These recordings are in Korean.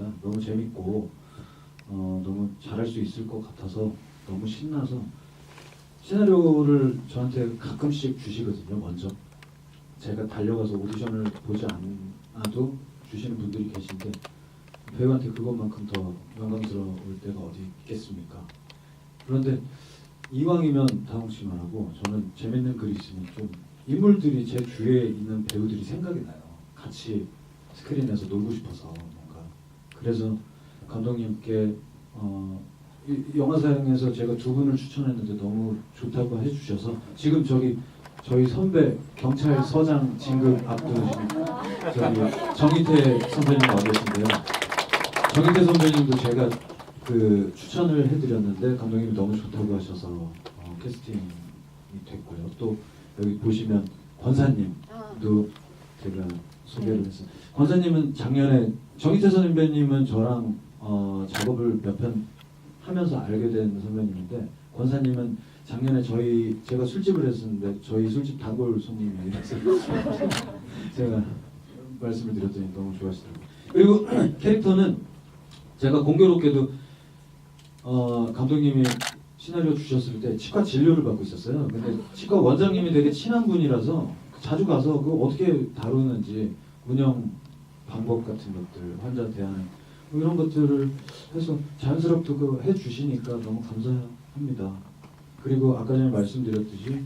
같습니다. 너무 재밌고 너무 잘할 수 있을 것 같아서 너무 신나서 시나리오를 저한테 가끔씩 주시거든요. 먼저 제가 달려가서 오디션을 보지 않아도 주시는 분들이 계신데 배우한테 그것만큼 더 영광스러울 때가 어디 있겠습니까? 그런데 이왕이면 다홍 씨만 하고 저는 재밌는 글이 있으면 좀 인물들이 제 주위에 있는 배우들이 생각이 나요. 같이 스크린에서 놀고 싶어서 뭔가 그래서 감독님께 이 영화사랑에서 제가 두 분을 추천했는데 너무 좋다고 해주셔서 지금 저희 선배 경찰서장 진급 앞두신 저기 정희태 선배님 와 계신데요. 정희태 선배님도 제가 그 추천을 해드렸는데 감독님이 너무 좋다고 하셔서 캐스팅이 됐고요. 또 여기 보시면 권사님도 제가 소개를 했어요. 권사님은 작년에 정희태 선배님은 저랑 작업을 몇 편 하면서 알게 된 선배님인데 권사님은 작년에 제가 술집을 했었는데 저희 술집 단골 손님이라서 제가 말씀을 드렸더니 너무 좋아하시더라고요. 그리고 캐릭터는 제가 공교롭게도 감독님이 시나리오 주셨을 때 치과 진료를 받고 있었어요. 근데 치과 원장님이 되게 친한 분이라서 자주 가서 그거 어떻게 다루는지 운영 방법 같은 것들, 환자 대하는 뭐 이런 것들을 해서 자연스럽게 해주시니까 너무 감사합니다. 그리고 아까 전에 말씀드렸듯이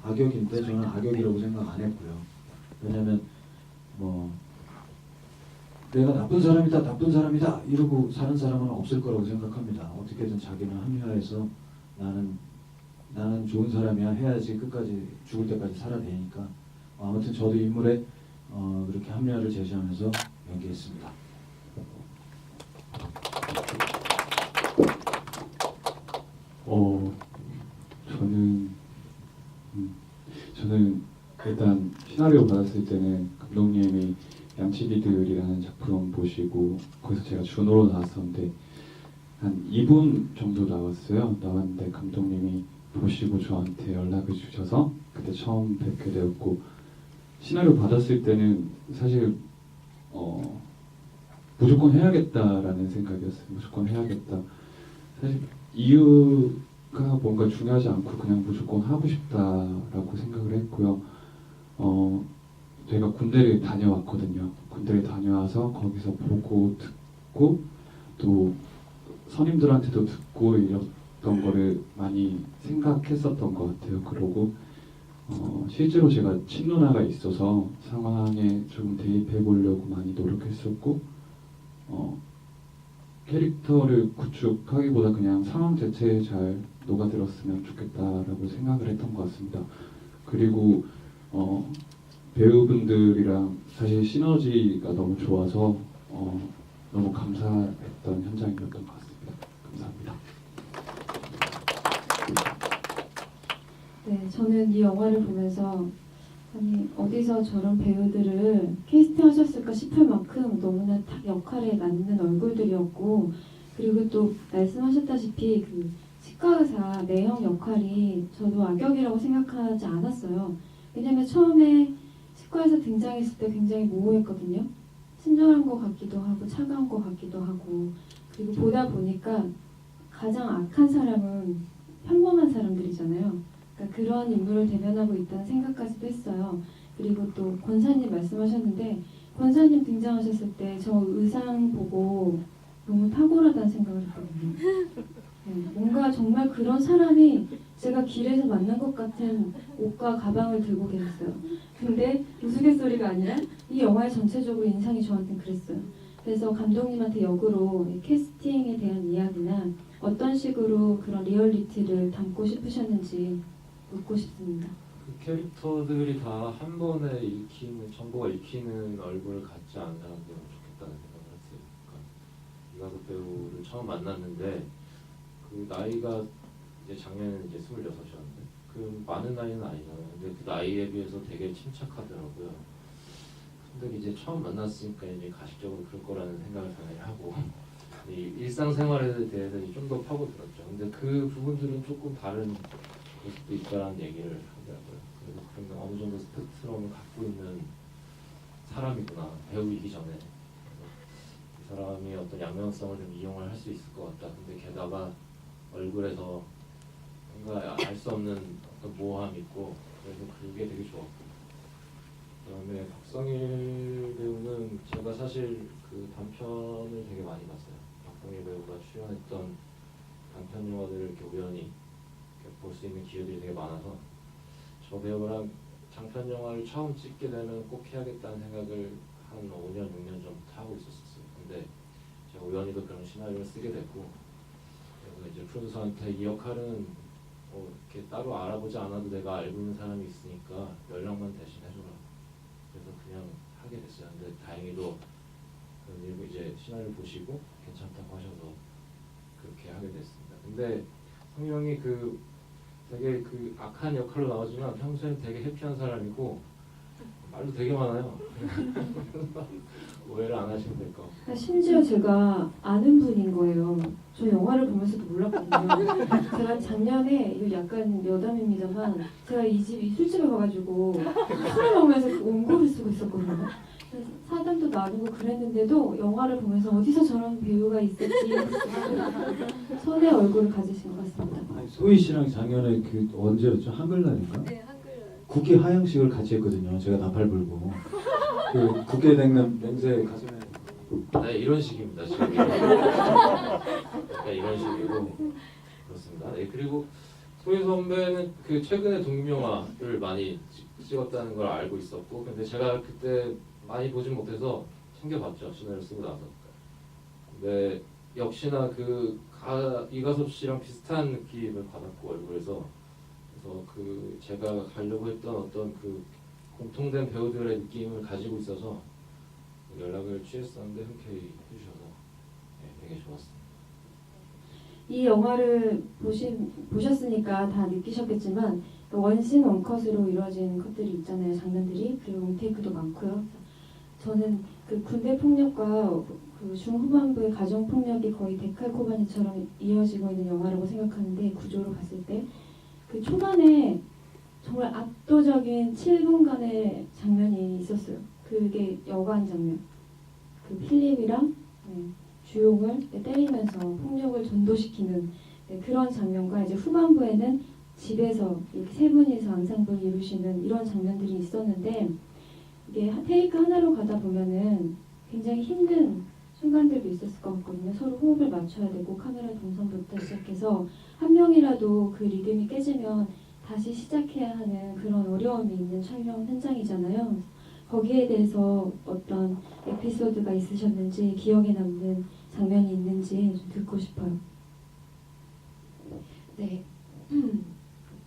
악역인데 저는 악역이라고 생각 안 했고요. 왜냐면 내가 나쁜 사람이다 이러고 사는 사람은 없을 거라고 생각합니다. 어떻게든 자기는 합리화해서 나는 좋은 사람이야 해야지 끝까지 죽을 때까지 살아내니까 아무튼 저도 인물에 그렇게 합리화를 제시하면서 연기했습니다. 저는 일단 시나리오 받았을 때는 감독님이 양치기들이라는 작품 보시고 거기서 제가 준호로 나왔었는데 한 2분 정도 나왔는데 감독님이 보시고 저한테 연락을 주셔서 그때 처음 뵙게 되었고 시나리오 받았을 때는 사실 무조건 해야겠다라는 생각이었어요. 무조건 해야겠다. 사실 이유가 뭔가 중요하지 않고 그냥 무조건 하고 싶다라고 생각을 했고요. 제가 군대를 다녀왔거든요. 군대를 다녀와서 거기서 보고 듣고 또 선임들한테도 듣고 이랬던 거를 많이 생각했었던 것 같아요. 그러고 실제로 제가 친누나가 있어서 상황에 좀 대입해 보려고 많이 노력했었고 캐릭터를 구축하기보다 그냥 상황 자체에 잘 녹아들었으면 좋겠다라고 생각을 했던 것 같습니다. 그리고 배우분들이랑 사실 시너지가 너무 좋아서 너무 감사했던 현장이었던 것 같습니다. 감사합니다. 네, 저는 이 영화를 보면서 아니 어디서 저런 배우들을 캐스팅하셨을까 싶을 만큼 너무나 딱 역할에 맞는 얼굴들이었고 그리고 또 말씀하셨다시피 그 치과 의사 내형 역할이 저도 악역이라고 생각하지 않았어요. 왜냐면 처음에 치과에서 등장했을 때 굉장히 모호했거든요. 친절한 것 같기도 하고 차가운 것 같기도 하고 그리고 보다 보니까 가장 악한 사람은 평범한 사람들이잖아요. 그러니까 그런 인물을 대변하고 있다는 생각까지도 했어요. 그리고 또 권사님 말씀하셨는데 권사님 등장하셨을 때 저 의상 보고 너무 탁월하다는 생각을 했거든요. 네, 뭔가 정말 그런 사람이 제가 길에서 만난 것 같은 옷과 가방을 들고 계셨어요. 근데 우스갯소리가 아니라 이 영화의 전체적으로 인상이 저한테는 그랬어요. 그래서 감독님한테 역으로 캐스팅에 대한 이야기나 어떤 식으로 그런 리얼리티를 담고 싶으셨는지 묻고 싶습니다. 그 캐릭터들이 다 한 번에 정보가 읽히는 얼굴을 갖지 않은 사람들은 좋겠다는 생각을 했어요. 그러니까 이가석 배우를 처음 만났는데 그 나이가 이제 작년에는 이제 26이었는데 그 많은 나이는 아니잖아요. 근데 그 나이에 비해서 되게 침착하더라고요. 근데 이제 처음 만났으니까 이제 가식적으로 그럴 거라는 생각을 당연히 하고 이 일상생활에 대해서 좀 더 파고들었죠. 근데 그 부분들은 조금 다른 모습도 있다라는 얘기를 하더라고요. 그래서 그런 어느 정도 스펙트럼을 갖고 있는 사람이구나 배우이기 전에. 그래서 이 사람이 어떤 양면성을 좀 이용을 할 수 있을 것 같다. 근데 게다가 얼굴에서 뭔가 알 수 없는 어떤 모호함이 있고 그래서 그게 되게 좋았고 그다음에 박성일 배우는 제가 사실 그 단편을 되게 많이 봤어요. 박성일 배우가 출연했던 단편 영화들을 이렇게 우연히 볼 수 있는 기회들이 되게 많아서 저 배우랑 장편 영화를 처음 찍게 되면 꼭 해야겠다는 생각을 한 5년, 6년 전부터 하고 있었어요. 근데 제가 우연히도 그런 시나리오를 쓰게 됐고 그래서 이제 프로듀서한테 이 역할은 이렇게 따로 알아보지 않아도 내가 알고 있는 사람이 있으니까 연락만 대신 해줘라. 그래서 그냥 하게 됐어요. 근데 다행히도 그리고 이제 시나리오 보시고 괜찮다고 하셔서 그렇게 하게 됐습니다. 근데 성룡이 되게 악한 역할로 나오지만 평소엔 되게 해피한 사람이고 말도 되게 많아요. 오해를 안 하시면 될 것 같아요. 심지어 제가 아는 분인 거예요. 저 영화를 보면서도 몰랐거든요. 제가 작년에 이거 약간 여담입니다만 제가 이 술집에 가가지고 술을 먹으면서 그 원고를 쓰고 있었거든요. 그래서 사담도 나누고 그랬는데도 영화를 보면서 어디서 저런 배우가 있을지 선의 얼굴을 가지신 것 같습니다. 아니, 소희 씨랑 작년에 그 언제였죠? 한글날인가? 네, 한글. 국회 하양식을 같이 했거든요. 제가 나팔 불고 그 국회 냉세 가슴에 네, 이런 식입니다. 지금 약간 이런 식이고 그렇습니다. 네, 그리고 소희 선배는 그 최근에 독립영화를 많이 찍었다는 걸 알고 있었고, 근데 제가 그때 많이 보진 못해서 챙겨봤죠. 시나리오 쓰고 나서. 근데 역시나 이가섭 씨랑 비슷한 느낌을 받았고 얼굴에서 그래서 제가 가려고 했던 어떤 공통된 배우들의 느낌을 가지고 있어서 연락을 취했었는데 흔쾌히 해주셔서 되게 좋았습니다. 이 영화를 보셨으니까 다 느끼셨겠지만 원씬 원컷으로 이루어진 컷들이 있잖아요. 장면들이. 그리고 롱테이크도 많고요. 저는 그 군대 폭력과 그 중후반부의 가정 폭력이 거의 데칼코바니처럼 이어지고 있는 영화라고 생각하는데 구조로 봤을 때 그 초반에 정말 압도적인 7분간의 장면이 있었어요. 그게 여관 장면. 그 필립이랑 주용을 때리면서 폭력을 전도시키는 그런 장면과 이제 후반부에는 집에서 이렇게 세 분이서 앙상블을 이루시는 이런 장면들이 있었는데 이게 테이크 하나로 가다 보면은 굉장히 힘든 순간들도 있었을 것 같거든요. 서로 호흡을 맞춰야 되고 카메라 동선부터 시작해서 한 명이라도 그 리듬이 깨지면 다시 시작해야 하는 그런 어려움이 있는 촬영 현장이잖아요. 거기에 대해서 어떤 에피소드가 있으셨는지 기억에 남는 장면이 있는지 좀 듣고 싶어요. 네.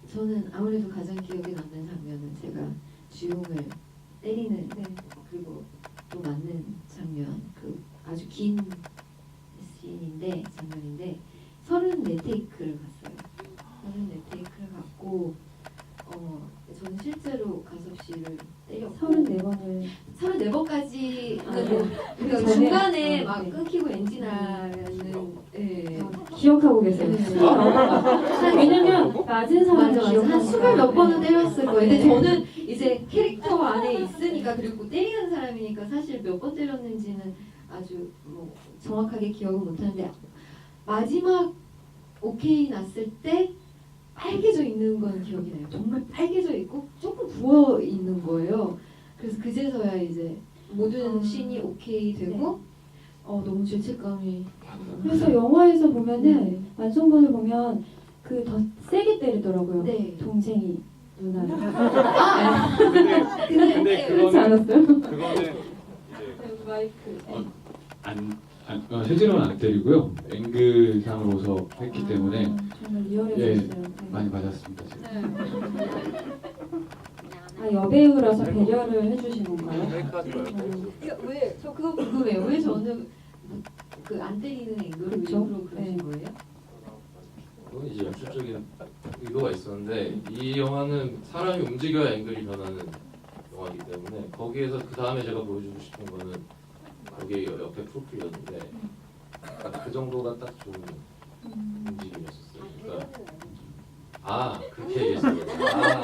저는 아무래도 가장 기억에 남는 장면은 제가 주용을 때리는 그리고 또 맞는 장면 아주 긴 장면인데 34테이크를 갔어요. 34테이크를 갔고 저는 실제로 가섭 씨를 때렸고 34번을 34번까지 전에, 중간에 막 네. 끊기고 엔진하는 기억하고 계세요. 왜냐면 맞은 사람이 맞아. 한 기억하니까. 20몇 번은 때렸을 거예요. 근데 네. 저는 이제 캐릭터 안에 있으니까 그리고 때리는 사람이니까 사실 몇 번 때렸는지는 아주 정확하게 기억은 못하는데 마지막 오케이 났을 때 빨개져 있는 건 기억이 나요. 정말 빨개져 있고 조금 부어 있는 거예요. 그래서 그제서야 이제 모든 씬이 오케이 되고 너무 죄책감이 그래서 영화에서 보면은 완성본을 보면 그 더 세게 때리더라고요. 네. 동생이 누나를. 근데 그렇지 않았어요? 그거는 이제 마이크. 실제로는 안 때리고요. 앵글상으로서 했기 때문에 정말 리얼해졌어요. 네. 많이 맞았습니다. 제가. 여배우라서 배려를 해주신 건가요? 여기까지 말고 왜? 저 그거 궁금해요. 왜 저는 안 때리는 앵글을 그쵸? 일부러 그러신 네. 거예요? 그건 이제 연출적인 의도가 있었는데 이 영화는 사람이 움직여야 앵글이 변하는 영화이기 때문에 거기에서 그 다음에 제가 보여주고 싶은 거는 거기 옆에 프로필이었는데 그 정도가 딱 좋은 움직임이었어요. 그러니까 아 그렇게 얘기했어요. 아,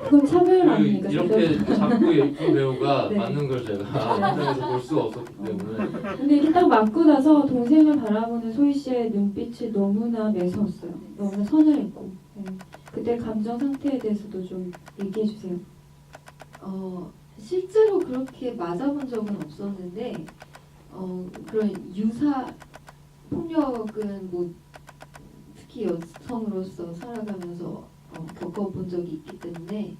그건 차별 그 아닙니까? 이렇게 작고 예쁜 배우가 네. 맞는 걸 제가 현장에서 볼 수가 없었기 때문에 근데 이렇게 딱 맞고 나서 동생을 바라보는 소희 씨의 눈빛이 너무나 매서웠어요. 너무나 서늘했고. 네. 그때 감정 상태에 대해서도 좀 얘기해 주세요. 실제로 그렇게 맞아본 적은 없었는데 그런 유사 폭력은 뭐 특히 여성으로서 살아가면서 겪어본 적이 있기 때문에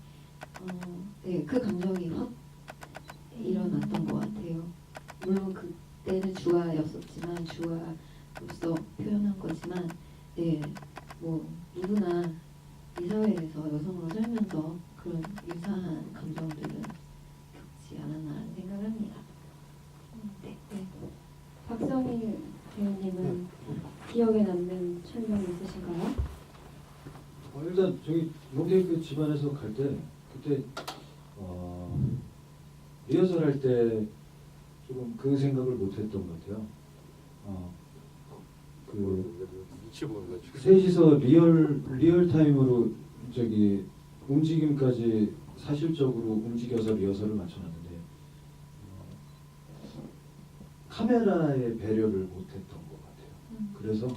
네, 그 감정이 확 일어났던 것 같아요. 물론 그때는 주아였었지만 주아로서 표현한 거지만 네, 뭐 누구나 이 사회에서 여성으로 살면서 그런 유사한 감정들은 겪지 않았나라는 생각을 합니다. 네. 네. 박성희 배우님은 기억에 남는 촬영 있으신가요? 일단 저기 롱테이크 집안에서 갈 때 그때 리허설 할 때 조금 그 생각을 못했던 것 같아요. 그 눈치 보는 거 지금. 셋이서 리얼 타임으로 저기 움직임까지 사실적으로 움직여서 리허설을 맞춰놨는데 카메라의 배려를 못했던 것 같아요. 그래서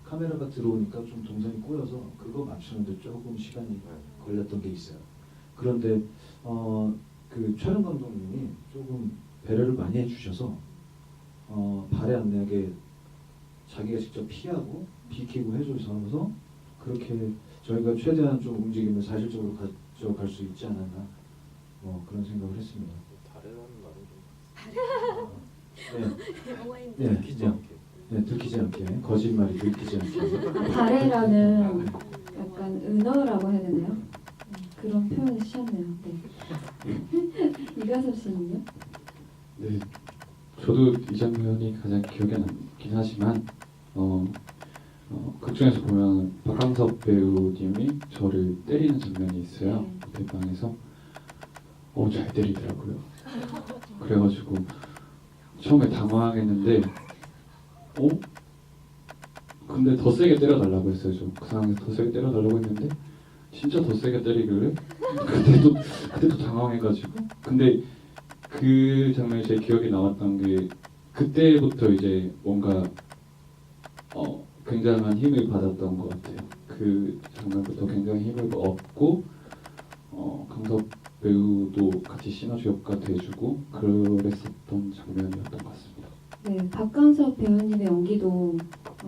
카메라가 들어오니까 좀 동선이 꼬여서 그거 맞추는데 조금 시간이 걸렸던 게 있어요. 그런데 그 촬영 감독님이 조금 배려를 많이 해주셔서 발에 안 나게 자기가 직접 피하고 비키고 해줘서 그렇게 저희가 최대한 좀 움직임을 사실적으로 가져갈 수 있지 않았나 그런 생각을 했습니다. 다른 말은 좀 네, 느끼지 않게. 네, 들키지 않게 거짓말이 들키지 않게. 발해라는 약간 은어라고 해야 되나요? 그런 표현을 쓰셨네요. 네. 이가섭 씨는요? 네, 저도 이 장면이 가장 기억에 남긴 하지만 극중에서 보면 박항섭 배우님이 저를 때리는 장면이 있어요. 무대방에서 잘 때리더라고요. 그래가지고 처음에 당황했는데 근데 더 세게 때려달라고 했어요. 좀 그 상황에서 더 세게 때려달라고 했는데 진짜 더 세게 때리길래 그때도 당황해가지고 근데 그 장면이 제 기억에 남았던 게 그때부터 이제 뭔가 굉장한 힘을 받았던 것 같아요. 그 장면부터 굉장히 힘을 얻고 강섭 배우도 같이 시너지 효과 돼주고 그랬었던 장면이었던 것 같습니다. 네, 박강석 배우님의 연기도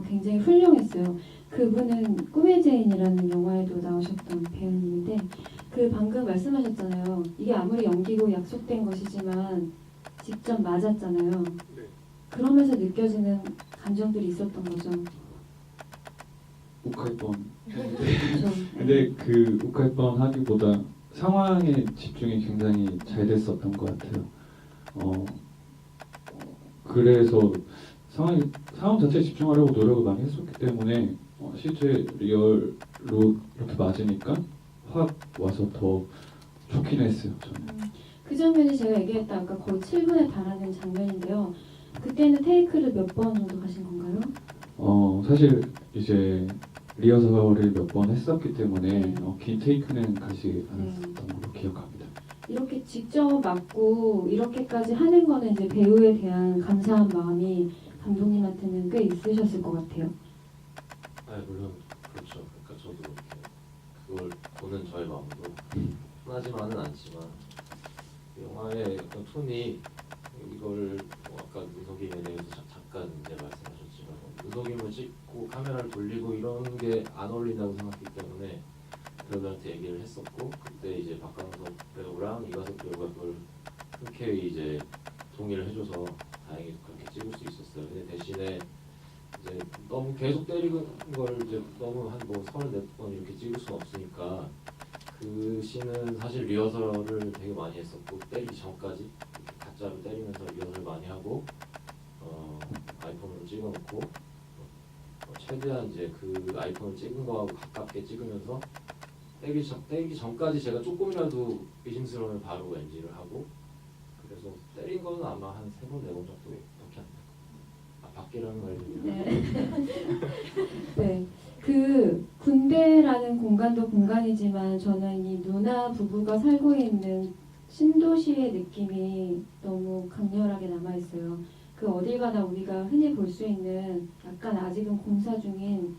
굉장히 훌륭했어요. 그분은 꿈의 제인이라는 영화에도 나오셨던 배우님인데 그 방금 말씀하셨잖아요. 이게 아무리 연기고 약속된 것이지만 직접 맞았잖아요. 그러면서 느껴지는 감정들이 있었던 거죠. 욱할 뻔. 그렇죠. 근데 그 욱할 뻔 하기보다 상황에 집중이 굉장히 잘 됐었던 것 같아요. 그래서 상황 자체에 집중하려고 노력을 많이 했었기 때문에 실제 리얼로 이렇게 맞으니까 확 와서 더 좋긴 했어요. 저는. 그 장면이 제가 얘기했던 아까 거의 7분에 달하는 장면인데요. 그때는 테이크를 몇 번 정도 가신 건가요? 사실 이제 리허설을 몇 번 했었기 때문에 네. 긴 테이크는 가지 않았었던 걸로 기억합니다. 이렇게 직접 맞고 이렇게까지 하는 거는 이제 배우에 대한 감사한 마음이 감독님한테는 꽤 있으셨을 것 같아요. 물론 그렇죠. 그러니까 저도 이렇게 그걸 보는 저의 마음도 편하지만은 않지만 영화의 어떤 톤이 이걸 아까 문석임에 대해서 잠깐 이제 말씀하셨지만 문석임을 찍고 카메라를 돌리고 이런 게 안 어울린다고 생각했기 때문에 배우들한테 얘기를 했었고 그때 이제 박강석 배우랑 이가섭 배우가 그걸 흔쾌히 이제 동의를 해줘서 다행히 그렇게 찍을 수 있었어요. 근데 대신에 이제 너무 계속 때리는 걸 이제 너무 한 뭐 34번 이렇게 찍을 수는 없으니까 그 씬은 사실 리허설을 되게 많이 했었고 때리기 전까지 이렇게 가짜로 때리면서 리허설 많이 하고 아이폰으로 찍어놓고 최대한 이제 그 아이폰을 찍은 거하고 가깝게 찍으면서 때리기 전까지 제가 조금이라도 의심스러우면 바로 NG를 하고 그래서 때린 거는 아마 한 3번, 4번 정도밖에 안 돼요. 밖이라는 걸 네. 네. 그 군대라는 공간도 공간이지만 저는 이 누나 부부가 살고 있는 신도시의 느낌이 너무 강렬하게 남아있어요. 그 어딜 가나 우리가 흔히 볼 수 있는 약간 아직은 공사 중인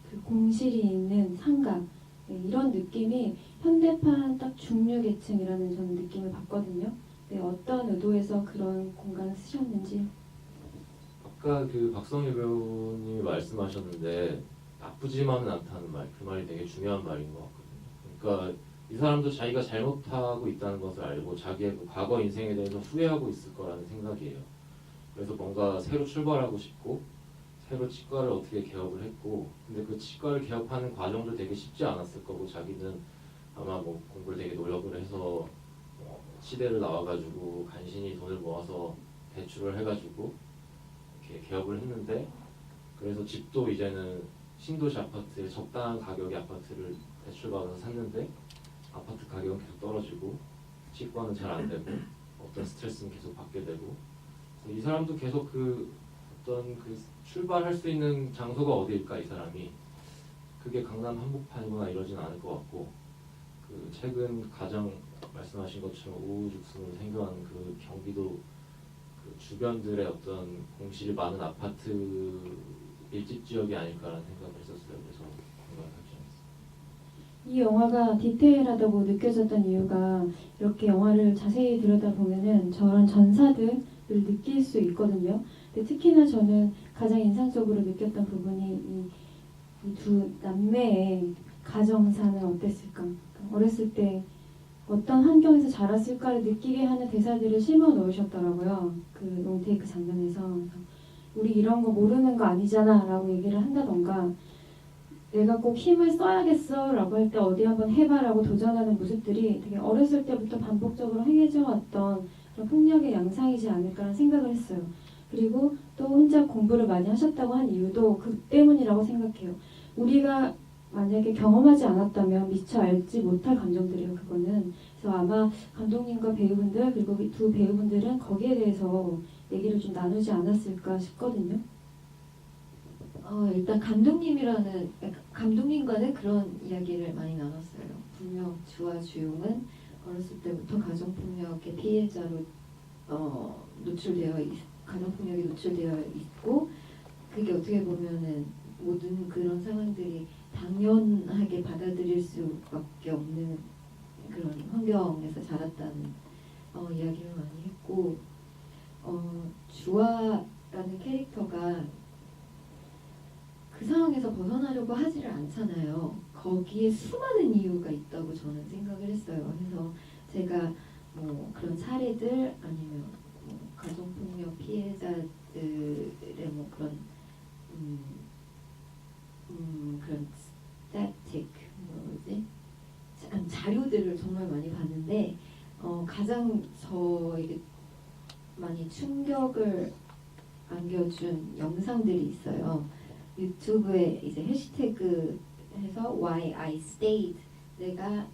그 공실이 있는 상가, 네, 이런 느낌이 현대판 딱 중류계층이라는 저는 느낌을 받거든요. 네, 어떤 의도에서 그런 공간을 쓰셨는지. 아까 그 박성희 배우님이 말씀하셨는데 나쁘지만은 않다는 말, 그 말이 되게 중요한 말인 것 같거든요. 그러니까 이 사람도 자기가 잘못하고 있다는 것을 알고 자기의 그 과거 인생에 대해서 후회하고 있을 거라는 생각이에요. 그래서 뭔가 새로 출발하고 싶고 새로 치과를 어떻게 개업을 했고, 근데 그 치과를 개업하는 과정도 되게 쉽지 않았을 거고, 자기는 아마 뭐 공부를 되게 노력을 해서 치대를 나와가지고 간신히 돈을 모아서 대출을 해가지고 이렇게 개업을 했는데, 그래서 집도 이제는 신도시 아파트에 적당한 가격의 아파트를 대출받아서 샀는데 아파트 가격은 계속 떨어지고 치과는 잘 안 되고 어떤 스트레스는 계속 받게 되고, 그래서 이 사람도 계속 그 어떤 그 출발할 수 있는 장소가 어디일까, 이 사람이. 그게 강남 한복판이거나 이러진 않을 것 같고, 그 최근 가장 말씀하신 것처럼 우후죽순으로 생겨난 그 경기도 그 주변들의 어떤 공실이 많은 아파트 밀집 지역이 아닐까라는 생각을 했었어요. 그래서 생각을 하지 않았어요. 이 영화가 디테일하다고 느껴졌던 이유가 이렇게 영화를 자세히 들여다보면은 저런 전사들을 느낄 수 있거든요. 근데 특히나 저는 가장 인상적으로 느꼈던 부분이 이 두 남매의 가정사는 어땠을까? 어렸을 때 어떤 환경에서 자랐을까를 느끼게 하는 대사들을 심어 놓으셨더라고요. 그 롱테이크 장면에서. 그래서 우리 이런 거 모르는 거 아니잖아 라고 얘기를 한다던가, 내가 꼭 힘을 써야겠어 라고 할 때 어디 한번 해봐 라고 도전하는 모습들이 되게 어렸을 때부터 반복적으로 행해져 왔던 그런 폭력의 양상이지 않을까라는 생각을 했어요. 그리고 또 혼자 공부를 많이 하셨다고 한 이유도 그 때문이라고 생각해요. 우리가 만약에 경험하지 않았다면 미처 알지 못할 감정들이에요, 그거는. 그래서 아마 감독님과 배우분들, 그리고 이 두 배우분들은 거기에 대해서 얘기를 좀 나누지 않았을까 싶거든요. 일단 감독님과는 그런 이야기를 많이 나눴어요. 분명 주와 주용은 어렸을 때부터 가정폭력의 피해자로 가정폭력에 노출되어 있고, 그게 어떻게 보면은 모든 그런 상황들이 당연하게 받아들일 수밖에 없는 그런 환경에서 자랐다는 이야기를 많이 했고, 주아라는 캐릭터가 그 상황에서 벗어나려고 하지를 않잖아요. 거기에 수많은 이유가 있다고 저는 생각을 했어요. 그래서 제가 뭐 그런 사례들 아니면 뭐 가정폭력 피해자들의 뭐 그런 그런 스태틱 뭐지 자료들을 정말 많이 봤는데, 가장 저에게 많이 충격을 안겨준 영상들이 있어요. 유튜브에 이제 해시태그 해서 Why I Stayed, 내가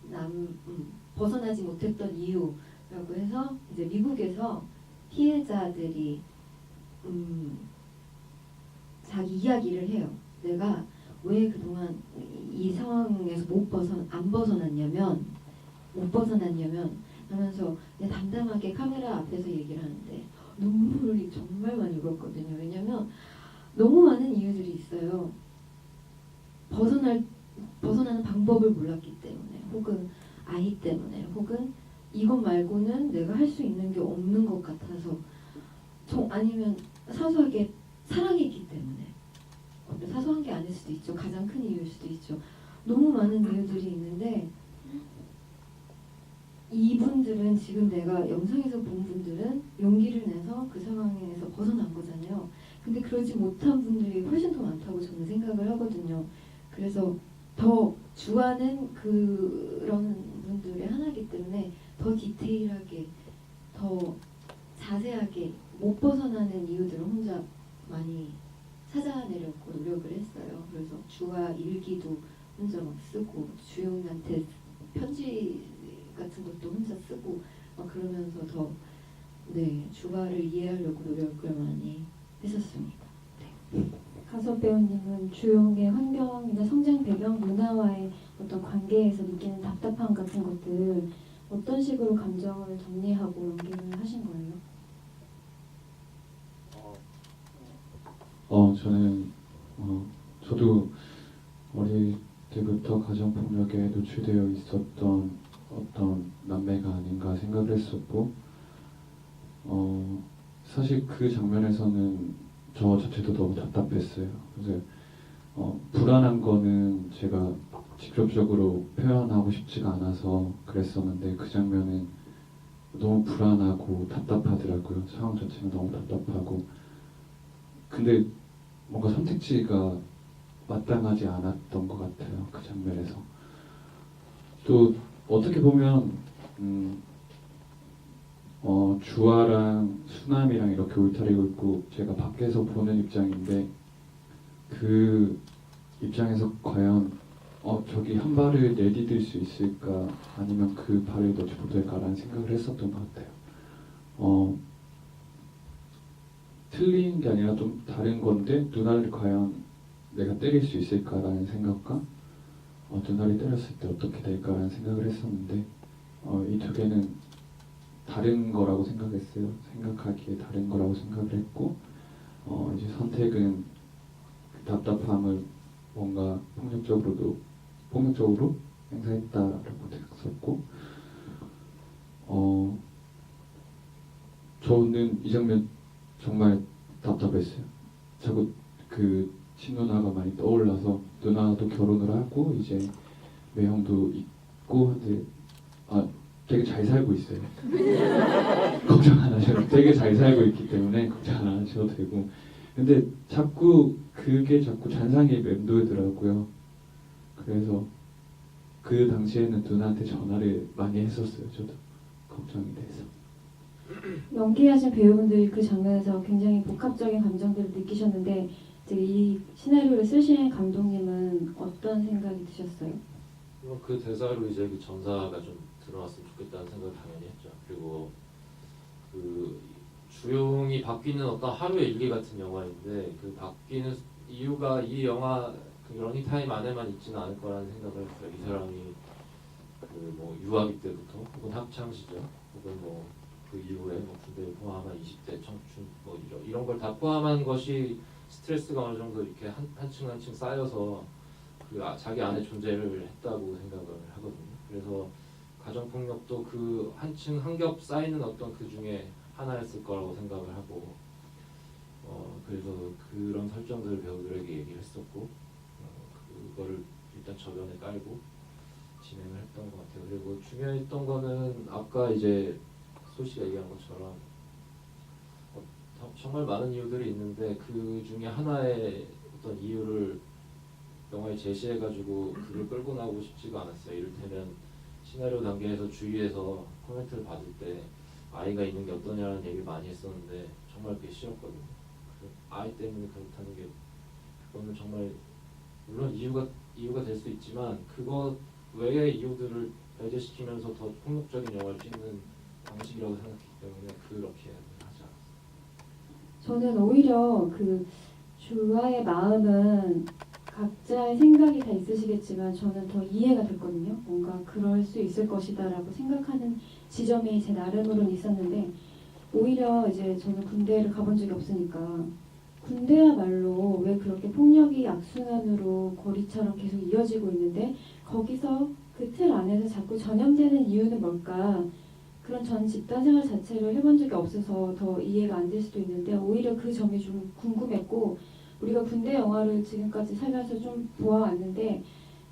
벗어나지 못했던 이유라고 해서 이제 미국에서 피해자들이 자기 이야기를 해요. 내가 왜 그동안 이 상황에서 안 벗어났냐면 하면서 그냥 담담하게 카메라 앞에서 얘기를 하는데 눈물이 정말 많이 울었거든요. 왜냐면 너무 많은 이유들이 있어요. 벗어나는 방법을 몰랐기 때문에, 혹은 아이 때문에, 혹은 이것 말고는 내가 할 수 있는 게 없는 것 같아서, 아니면 사소하게 사랑이기 때문에. 사소한 게 아닐 수도 있죠. 가장 큰 이유일 수도 있죠. 너무 많은 이유들이 있는데, 이분들은 지금 내가 영상에서 본 분들은 용기를 내서 그 상황에서 벗어난 거잖아요. 근데 그러지 못한 분들이 훨씬 더 많다고 저는 생각을 하거든요. 그래서 더 주아는 그런 분들의 하나이기 때문에 더 디테일하게, 더 자세하게 못 벗어나는 이유들을 혼자 많이 찾아내려고 노력을 했어요. 그래서 주아 일기도 혼자 막 쓰고, 주용한테 편지 같은 것도 혼자 쓰고 막 그러면서 더 주아를 이해하려고 노력을 많이 했었습니다. 네. 이광섭 배우님은 주용의 환경이나 성장 배경 문화와의 어떤 관계에서 느끼는 답답함 같은 것들 어떤 식으로 감정을 정리하고 연기를 하신 거예요? 저는 저도 어릴 때부터 가정폭력에 노출되어 있었던 어떤 남매가 아닌가 생각을 했었고 사실 그 장면에서는 저 자체도 너무 답답했어요. 그래서 불안한 거는 제가 직접적으로 표현하고 싶지가 않아서 그랬었는데 그 장면은 너무 불안하고 답답하더라고요. 상황 자체가 너무 답답하고 근데 뭔가 선택지가 마땅하지 않았던 것 같아요. 그 장면에서 또 어떻게 보면 주아랑 수남이랑 이렇게 울타리고 있고 제가 밖에서 보는 입장인데 그 입장에서 과연 저기 한 발을 내디딜 수 있을까 아니면 그 발을 넣지 못할까라는 생각을 했었던 것 같아요. 틀린 게 아니라 좀 다른 건데 누나를 과연 내가 때릴 수 있을까라는 생각과 누나를 때렸을 때 어떻게 될까라는 생각을 했었는데 이 두 개는 다른 거라고 생각했어요. 생각하기에 다른 거라고 생각을 했고 이제 선택은 그 답답함을 뭔가 폭력적으로 행사했다라고 생각했었고 저는 이 장면 정말 답답했어요. 자꾸 그 친누나가 많이 떠올라서 누나도 결혼을 하고 이제 매형도 있고 근데 되게 잘 살고 있어요. 걱정 안 하셔도 되게 잘 살고 있기 때문에 걱정 안 하셔도 되고 근데 그게 자꾸 잔상에 맴돌더라고요. 그래서 그 당시에는 누나한테 전화를 많이 했었어요. 저도 걱정이 돼서. 연기하신 배우분들이 그 장면에서 굉장히 복합적인 감정들을 느끼셨는데 이제 이 시나리오를 쓰신 감독님은 어떤 생각이 드셨어요? 그 대사로 이제 그 전사가 좀 들어왔으면 좋겠다는 생각을 당연히 했죠. 그리고 그 주용이 바뀌는 어떤 하루의 일기 같은 영화인데 그 바뀌는 이유가 이 영화 그 러닝타임 안에만 있지는 않을 거라는 생각을 했어요. 이 사람이 그 뭐 유아기 때부터 혹은 학창 시절 혹은 뭐 그 이후에 뭐 군대를 포함한 20대 청춘 뭐 이런 걸 다 포함한 것이 스트레스가 어느 정도 이렇게 한층 한층 쌓여서 그 자기 안에 존재를 했다고 생각을 하거든요. 그래서 가정폭력도 그 한층 한 겹 쌓이는 어떤 그 중에 하나였을 거라고 생각을 하고 그래서 그런 설정들을 배우들에게 얘기를 했었고 그거를 일단 저변에 깔고 진행을 했던 것 같아요. 그리고 중요했던 거는 아까 이제 소씨가 얘기한 것처럼 정말 많은 이유들이 있는데 그 중에 하나의 어떤 이유를 영화에 제시해가지고 그걸 끌고 나오고 싶지가 않았어요. 이를테면 시나리오 단계에서 주위에서 코멘트를 받을 때 아이가 있는 게 어떠냐는 얘기를 많이 했었는데 정말 그게 싫었거든요. 아이 때문에 그렇다는 게 그거는 정말 물론 이유가 될 수 있지만 그거 외의 이유들을 배제시키면서 더 폭력적인 영화를 찍는 방식이라고 생각했기 때문에 그렇게 하지 않았어요. 저는 오히려 그 주아의 마음은 각자의 생각이 다 있으시겠지만 저는 더 이해가 됐거든요. 뭔가 그럴 수 있을 것이다라고 생각하는 지점이 제 나름으로는 있었는데 오히려 이제 저는 군대를 가본 적이 없으니까 군대야말로 왜 그렇게 폭력이 악순환으로 고리처럼 계속 이어지고 있는데 거기서 그 틀 안에서 자꾸 전염되는 이유는 뭘까? 그런 전 집단 생활 자체를 해본 적이 없어서 더 이해가 안 될 수도 있는데 오히려 그 점이 좀 궁금했고 우리가 군대 영화를 지금까지 살면서 좀 보아왔는데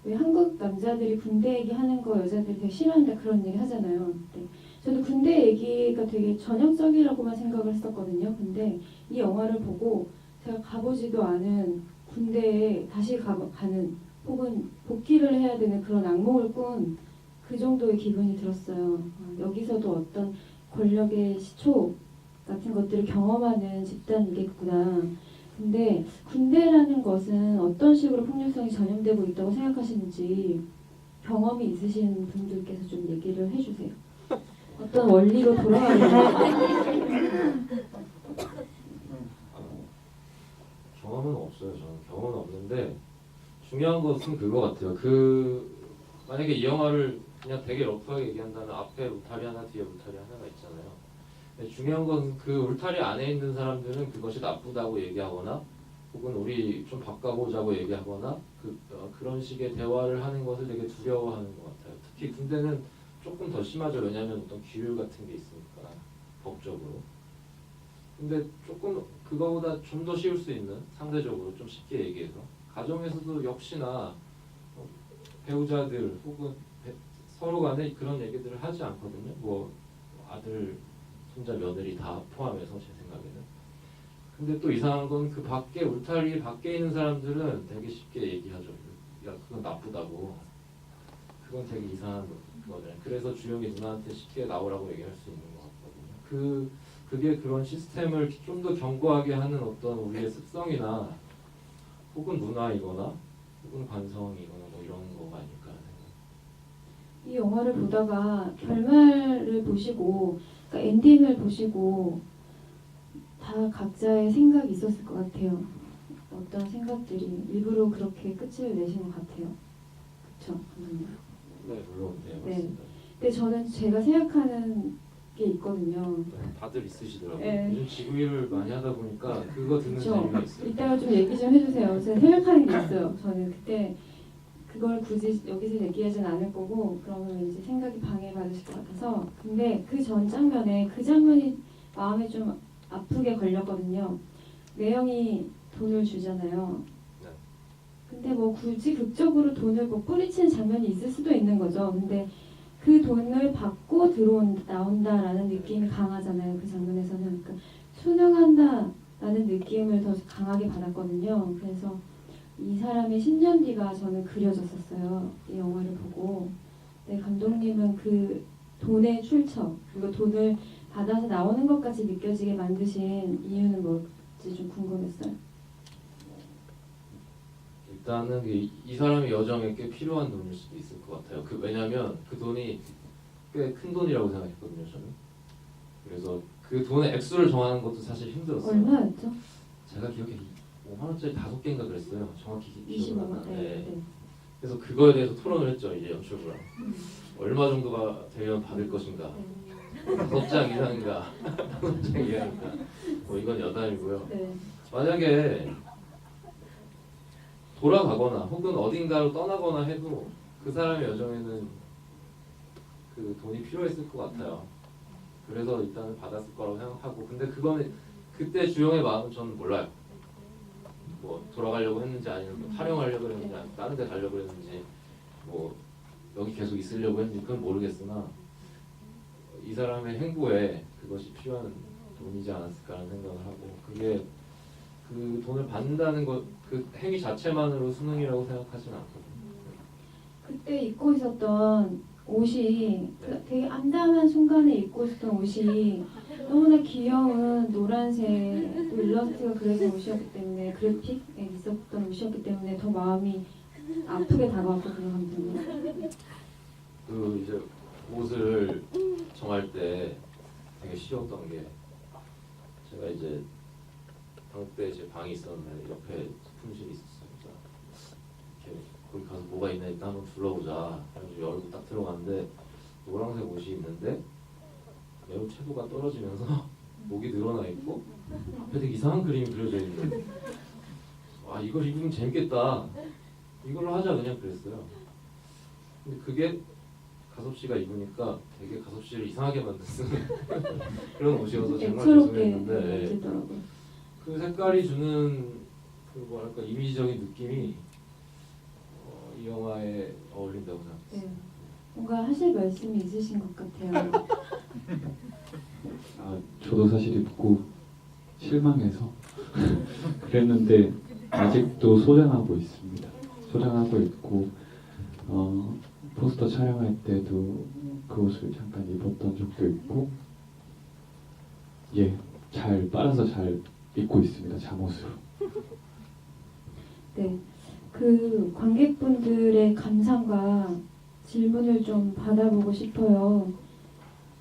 왜 한국 남자들이 군대 얘기하는 거 여자들이 되게 싫어한다 그런 얘기 하잖아요. 근데 저도 군대 얘기가 되게 전형적이라고만 생각을 했었거든요. 근데 이 영화를 보고 제가 가보지도 않은 군대에 다시 가는 혹은 복귀를 해야 되는 그런 악몽을 꾼 그 정도의 기분이 들었어요. 여기서도 어떤 권력의 시초 같은 것들을 경험하는 집단이겠구나. 근데 군대라는 것은 어떤 식으로 폭력성이 전염되고 있다고 생각하시는지 경험이 있으신 분들께서 좀 얘기를 해주세요. 어떤 원리로 돌아가는지. 경험 경험은 없어요. 저는 경험은 없는데 중요한 것은 그거 같아요. 만약에 이 영화를 그냥 되게 러프하게 얘기한다면 앞에 울타리 하나, 뒤에 울타리 하나가 있잖아요. 근데 중요한 건 그 울타리 안에 있는 사람들은 그것이 나쁘다고 얘기하거나 혹은 우리 좀 바꿔보자고 얘기하거나 그런 식의 대화를 하는 것을 되게 두려워하는 것 같아요. 특히 군대는 조금 더 심하죠. 왜냐하면 어떤 규율 같은 게 있으니까 법적으로. 근데 조금 그거보다 좀 더 쉬울 수 있는 상대적으로 좀 쉽게 얘기해서 가정에서도 역시나 배우자들 혹은 서로 간에 그런 얘기들을 하지 않거든요. 뭐 아들, 손자, 며느리 다 포함해서 제 생각에는. 근데 또 이상한 건 그 밖에 울타리 밖에 있는 사람들은 되게 쉽게 얘기하죠. 야 그건 나쁘다고. 그건 되게 이상한 거잖아요. 그래서 주영이 누나한테 쉽게 나오라고 얘기할 수 있는 것 같거든요. 그게 그런 시스템을 좀 더 견고하게 하는 어떤 우리의 습성이나 혹은 문화이거나 혹은 관성이거나 뭐 이런 거가 아닐까 하는 생각. 이 영화를 보다가 결말을 보시고, 그러니까 엔딩을 보시고 다 각자의 생각이 있었을 것 같아요. 어떤 생각들이 일부러 그렇게 끝을 내신 것 같아요. 그렇죠, 감독님? 네, 물론 네, 네. 맞습니다. 근데 저는 제가 생각하는 게 있거든요. 네, 다들 있으시더라고요. 네. 요즘 지구 일을 많이 하다 보니까 그거 듣는 그쵸. 재미가 있어요. 이따가 좀 얘기 좀 해주세요. 제가 생각하는 게 있어요. 저는 그때 그걸 굳이 여기서 얘기하진 않을 거고 그러면 왠지 생각이 방해받으실 것 같아서. 근데 그 전 장면에 그 장면이 마음에 좀 아프게 걸렸거든요. 매형이 돈을 주잖아요. 네. 근데 뭐 굳이 극적으로 돈을 뭐 뿌리치는 장면이 있을 수도 있는 거죠. 근데 그 돈을 받고 나온다라는 느낌이 강하잖아요. 그 장면에서는. 그러니까 순응한다라는 느낌을 더 강하게 받았거든요. 그래서 이 사람의 10년 뒤가 저는 그려졌었어요. 이 영화를 보고. 네, 감독님은 그 돈의 출처, 그리고 돈을 받아서 나오는 것까지 느껴지게 만드신 이유는 뭘지 좀 궁금했어요. 일단은 이 사람의 여정에 꽤 필요한 돈일 수도 있을 것 같아요. 왜냐하면 그 돈이 꽤 큰 돈이라고 생각했거든요, 저는. 그래서 그 돈의 액수를 정하는 것도 사실 힘들었어요. 얼마였죠? 제가 기억에 5만 원짜리 5개인가 그랬어요. 정확히 기억은 안 25만. 나는데. 네. 그래서 그거에 대해서 토론을 했죠, 이제 연출부랑. 음. 얼마 정도가 되면 받을 것인가. 5장 이상인가, 5장 이하인가. 뭐 이건 여담이고요. 네. 만약에 돌아가거나 혹은 어딘가로 떠나거나 해도 그 사람의 여정에는 그 돈이 필요했을 것 같아요. 그래서 일단은 받았을 거라고 생각하고, 근데 그거는 그때 주영의 마음은 저는 몰라요. 뭐 돌아가려고 했는지 아니면 뭐 탈영하려고 했는지 아니면 다른 데 가려고 했는지 뭐 여기 계속 있으려고 했는지 그건 모르겠으나 이 사람의 행보에 그것이 필요한 돈이지 않았을까라는 생각을 하고, 그게 그 돈을 받는다는 것, 그 행위 자체만으로 수능이라고 생각하지는 않거든요. 그때 입고 있었던 옷이 네. 되게 암담한 순간에 입고 있었던 옷이 너무나 귀여운 노란색 또 일러스트가 그려진 옷이었기 때문에, 그래픽에 있었던 옷이었기 때문에 더 마음이 아프게 다가왔거든요, 감독님. 그 이제 옷을 정할 때 되게 쉬웠던 게, 제가 이제 방때 제 방이 있었는데 옆에 소품실이 있었어요. 그래서 이렇게 거기 가서 뭐가 있나 일단 한번 둘러보자. 그래서 열고 딱 들어갔는데 노란색 옷이 있는데 매우 채도가 떨어지면서 목이 늘어나 있고 앞에 되게 이상한 그림이 그려져 있는. 와, 이걸 입으면 재밌겠다. 이걸로 하자 그냥 그랬어요. 근데 그게 가섭 씨가 입으니까 되게 가섭 씨를 이상하게 만드는 그런 옷이어서 정말 애처롭게 죄송했는데, 만들더라고요. 그 색깔이 주는 그 뭐랄까 이미지적인 느낌이 이 영화에 어울린다고 생각했어요. 네. 뭔가 하실 말씀이 있으신 것 같아요. 저도 사실 입고 실망해서 그랬는데 아직도 소장하고 있습니다. 소장하고 있고 포스터 촬영할 때도 그 옷을 잠깐 입었던 적도 있고, 잘 빨아서 잘 입고 있습니다. 잠옷으로. 네, 그 관객분들의 감상과 질문을 좀 받아보고 싶어요.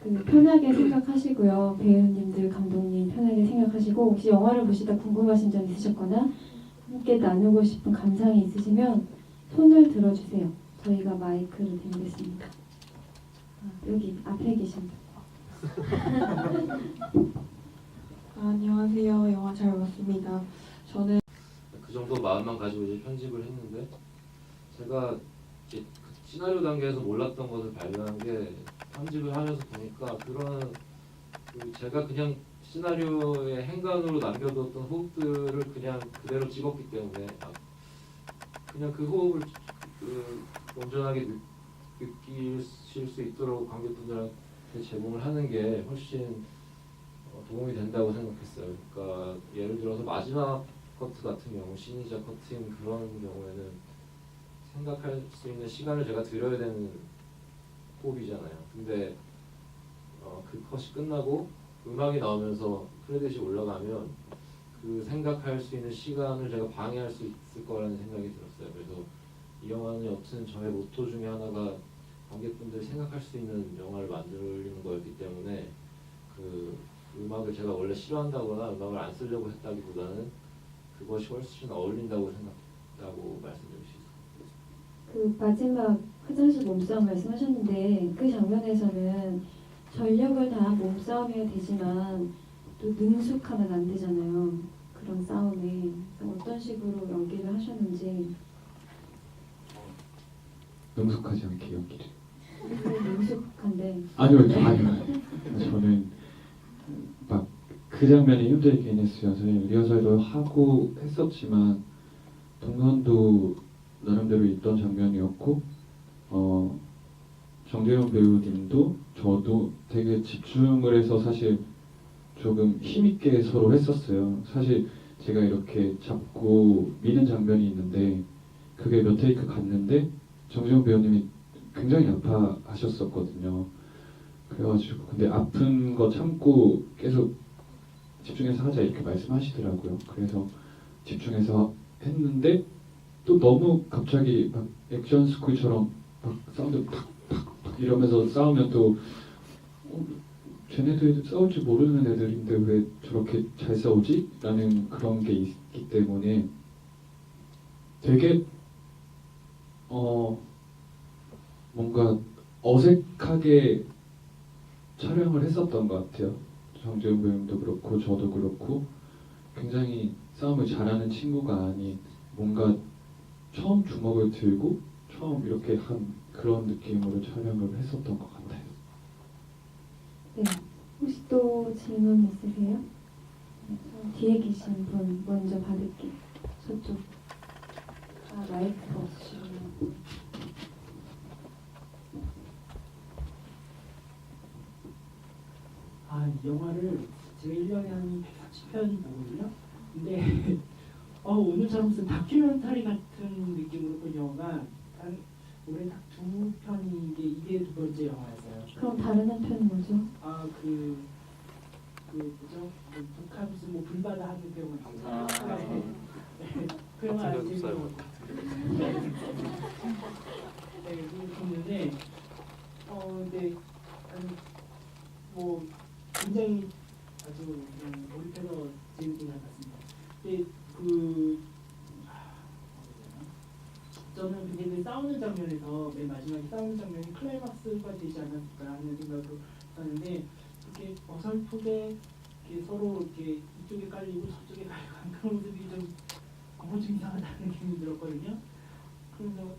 그 편하게 생각하시고요. 배우님들, 감독님 편하게 생각하시고, 혹시 영화를 보시다 궁금하신 점 있으셨거나 함께 나누고 싶은 감상이 있으시면 손을 들어주세요. 저희가 마이크를 드리겠습니다. 여기 앞에 계신 분. 안녕하세요. 영화 잘 봤습니다. 저는 그 정도 마음만 가지고 이제 편집을 했는데 제가 이제 그 시나리오 단계에서 몰랐던 것을 발견한 게 편집을 하면서 보니까 그런 제가 그냥 시나리오의 행간으로 남겨뒀던 호흡들을 그냥 그대로 찍었기 때문에 그냥 그 호흡을 온전하게 느끼실 수 있도록 관객분들한테 제공을 하는 게 훨씬 도움이 된다고 생각했어요. 그러니까 예를 들어서 마지막 커트 같은 경우, 신이자 커트인 그런 경우에는 생각할 수 있는 시간을 제가 드려야 되는 호흡이잖아요. 근데 그 컷이 끝나고 음악이 나오면서 크레딧이 올라가면 그 생각할 수 있는 시간을 제가 방해할 수 있을 거라는 생각이 들었어요. 그래서 이 영화는 여튼 저의 모토 중에 하나가 관객분들이 생각할 수 있는 영화를 만들는 거였기 때문에 그 음악을 제가 원래 싫어한다거나 음악을 안 쓰려고 했다기보다는 그것이 훨씬 어울린다고 생각했다고 말씀드릴 수 있습니다. 그 마지막 화장실 몸싸움 말씀하셨는데 그 장면에서는 전력을 다한 몸싸움이어야 되지만 또 능숙하면 안 되잖아요. 그런 싸움에 그래서 어떤 식으로 연기를 하셨는지. 능숙하지 않게 연기를. 능숙한데 아니요. 저는 막 그 장면이 힘들긴 했어요. 저희 리허설도 하고 했었지만 동선도 나름대로 있던 장면이었고 정재현 배우님도 저도 되게 집중을 해서 사실 조금 힘있게 서로 했었어요. 사실 제가 이렇게 잡고 미는 장면이 있는데 그게 몇 테이크 갔는데 정재현 배우님이 굉장히 아파하셨었거든요. 그래가지고 근데 아픈 거 참고 계속 집중해서 하자 이렇게 말씀하시더라고요. 그래서 집중해서 했는데 또 너무 갑자기 막 액션 스쿨처럼 막 사운드 팍팍팍 이러면서 싸우면 또 쟤네들 싸울 줄 모르는 애들인데 왜 저렇게 잘 싸우지? 라는 그런 게 있기 때문에 되게 뭔가 어색하게 촬영을 했었던 것 같아요. 정재훈 배우님도 그렇고 저도 그렇고 굉장히 싸움을 잘하는 친구가 아닌 뭔가 처음 주먹을 들고 처음 이렇게 한 그런 느낌으로 촬영을 했었던 것 같아요. 네. 혹시 또 질문 있으세요? 네, 저 뒤에 계신 분 먼저 받을게요. 저쪽. 마이크 없으시구나. 이 영화를 제가 1년에 한 140편 보거든요. 근데 오늘처럼 무슨 다큐멘터리 같은 느낌으로 본 영화가 한 올해 딱 2편인 게 이게 2번째 영화였어요. 그럼 다른 한편은 뭐죠? 뭐죠? 북한 무슨 뭐 불바다 하는 병원. 그 영화 같은 아직 살 네, 그거 봤는데 근데 뭐 굉장히 아주 몰입해서 재밌게 잘 봤습니다. 근데 저는 근데 그 싸우는 장면에서 맨 마지막에 싸우는 장면이 클라이막스가 되지 않았을까 하는 생각도 하는데 그렇게 어설프게 이렇게 서로 이렇게 이쪽에 깔리고 저쪽에 깔리고 하는 그런 모습이 좀 이상하다는 느낌이 들었거든요. 그래서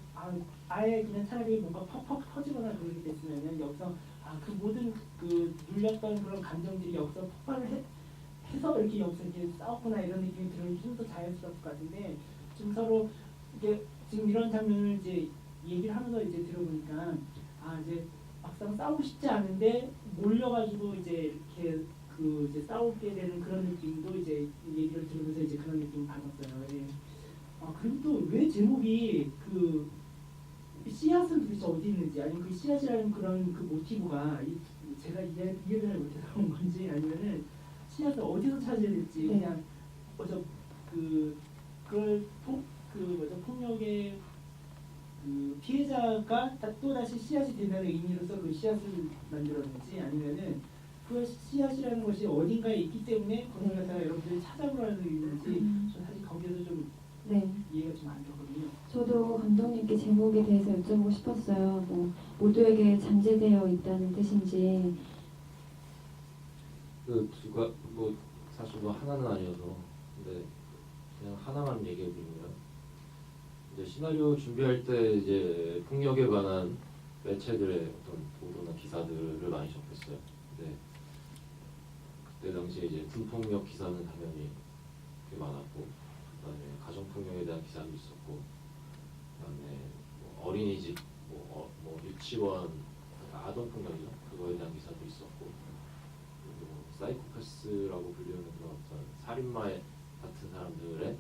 아예 그냥 차라리 뭔가 퍽퍽 터지거나 그렇게 됐으면은 여기서 그 모든 그 눌렸던 그런 감정들이 여기서 폭발을 해서 이렇게 여기서 이렇게 싸웠구나 이런 느낌이 들으면 좀 더 자연스러울 것 같은데 지금 서로 이게 지금 이런 장면을 이제 얘기를 하면서 이제 들어보니까 이제 막상 싸우고 싶지 않은데 몰려가지고 이제 이렇게 이제 싸우게 되는 그런 느낌도 이제 얘기를 들으면서 이제 그런 느낌을 받았어요. 예. 그리고 또 왜 제목이 그 씨앗은 도대체 어디 있는지 아니면 그 씨앗이라는 그런 그 모티브가 제가 이해를 잘 못해서 그런 건지 아니면은 씨앗을 어디서 찾아야 될지 그냥 그걸 폭력의 그 피해자가 또 다시 씨앗이 된다는 의미로서 그 씨앗을 만들었는지 아니면은 그 씨앗이라는 것이 어딘가에 있기 때문에 그걸 갖다가 여러분들이 찾아보라는 의미인지 저는 사실 거기에서 좀 좀 안 되거든요. 저도 감독님께 제목에 대해서 여쭤보고 싶었어요. 뭐 모두에게 잠재되어 있다는 뜻인지. 그 두가 뭐 사실 뭐 하나는 아니어서 근데 그냥 하나만 얘기해 드리면 이제 시나리오 준비할 때 이제 폭력에 관한 매체들의 어떤 보도나 기사들을 많이 접했어요. 근데 그때 당시에 이제 군폭력 기사는 당연히 꽤 많았고, 그다음에 가정폭력에 대한 기사도 있었고, 그다음에 뭐 어린이집, 뭐 유치원, 그러니까 아동폭력이죠. 그거에 대한 기사도 있었고, 그리고 뭐 사이코패스라고 불리는 그런 어떤 살인마 같은 사람들의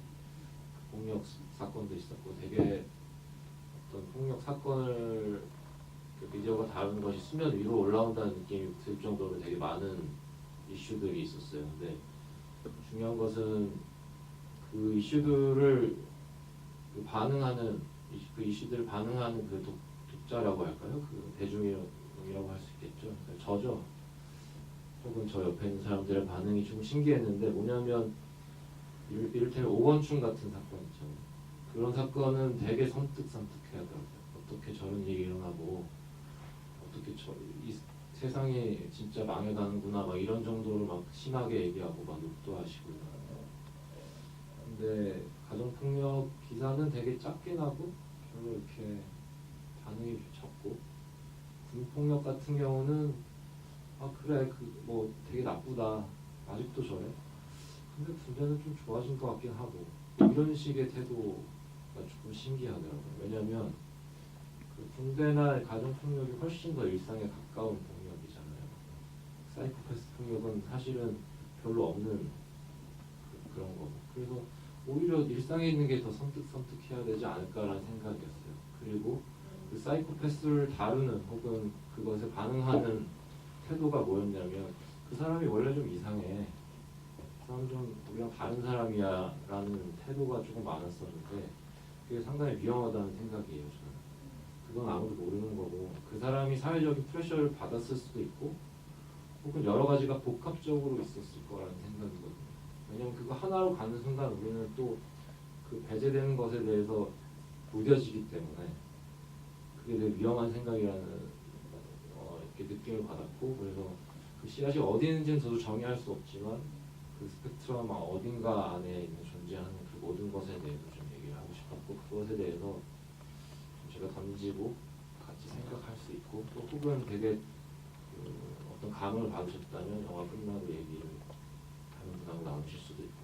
폭력 사건도 있었고, 되게 어떤 폭력 사건을 그 미디어가 다루는 것이 수면 위로 올라온다는 느낌이 들 정도로 되게 많은 이슈들이 있었어요. 근데 중요한 것은 그 이슈들을 반응하는 그 이슈들을 반응하는 그 독자라고 할까요? 그 대중이라고 할 수 있겠죠. 그러니까 저죠. 혹은 저 옆에 있는 사람들의 반응이 좀 신기했는데 뭐냐면 이를테면 오건충 같은 사건 있잖아요. 그런 사건은 되게 섬뜩해하더라고요. 어떻게 저런 일이 일어나고 어떻게 이 세상이 진짜 망해가는구나 막 이런 정도로 막 심하게 얘기하고 막 욕도 하시고. 근데 가정폭력 기사는 되게 작게 나고 별로 이렇게 반응이 적고, 군폭력 같은 경우는 아 그래 그 뭐 되게 나쁘다 아직도 저래. 근데 군대는 좀 좋아진 것 같긴 하고, 이런 식의 태도가 조금 신기하더라고요. 왜냐하면 그 군대나 가정폭력이 훨씬 더 일상에 가까운 폭력이잖아요. 사이코패스 폭력은 사실은 별로 없는 그런 거고, 그래서 오히려 일상에 있는 게 더 섬뜩해야 되지 않을까라는 생각이었어요. 그리고 그 사이코패스를 다루는 혹은 그것에 반응하는 태도가 뭐였냐면, 그 사람이 원래 좀 이상해, 그 사람 좀 우리랑 다른 사람이야 라는 태도가 조금 많았었는데, 그게 상당히 위험하다는 생각이에요. 저는 그건 아무도 모르는 거고, 그 사람이 사회적인 프레셔를 받았을 수도 있고 혹은 여러 가지가 복합적으로 있었을 거라는 생각이거든요. 왜냐면 그거 하나로 가는 순간 우리는 또 그 배제되는 것에 대해서 무뎌지기 때문에 그게 되게 위험한 생각이라는 이렇게 느낌을 받았고, 그래서 그 씨앗이 어디 있는지는 저도 정의할 수 없지만 그 스펙트럼 어딘가 안에 있는 존재하는 그 모든 것에 대해서 좀 얘기를 하고 싶었고, 그것에 대해서 좀 제가 던지고 같이 생각할 수 있고, 또 혹은 되게 그 어떤 감흥을 받으셨다면 영화 끝나고 얘기를 다른 분하고 나누실 수도 있고요.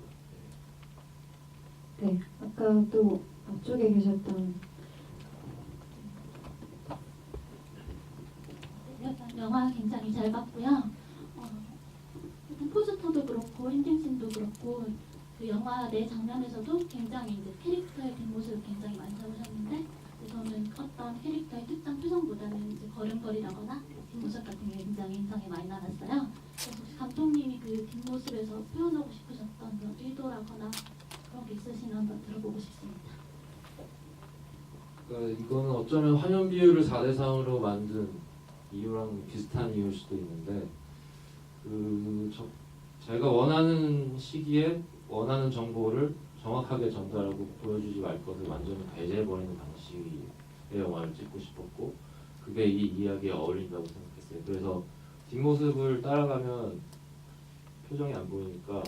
네, 아까 또 앞쪽에 계셨던 영화 굉장히 잘 봤고요. 일단 포스터도 그렇고 엔딩씬도 그렇고 그 영화 내 장면에서도 굉장히 이제 캐릭터의 뒷모습을 굉장히 많이 잡으셨는데, 저는 어떤 캐릭터의 특정 표정보다는 이제 걸음걸이라거나 뒷모습 같은 게 굉장히 인상이 많이 남았어요. 그래서 혹시 감독님이 그 뒷모습에서 표현하고 싶으셨던 그런 의도라거나 그런 게 있으시면 한번 들어보고 싶습니다. 그러니까 이거는 어쩌면 화면 비율을 4:3으로 만든 이유랑 비슷한 이유일 수도 있는데, 제가 원하는 시기에 원하는 정보를 정확하게 전달하고 보여주지 말 것을 완전히 배제해버리는 방식의 영화를 찍고 싶었고, 그게 이 이야기에 어울린다고 생각했어요. 그래서 뒷모습을 따라가면 표정이 안 보이니까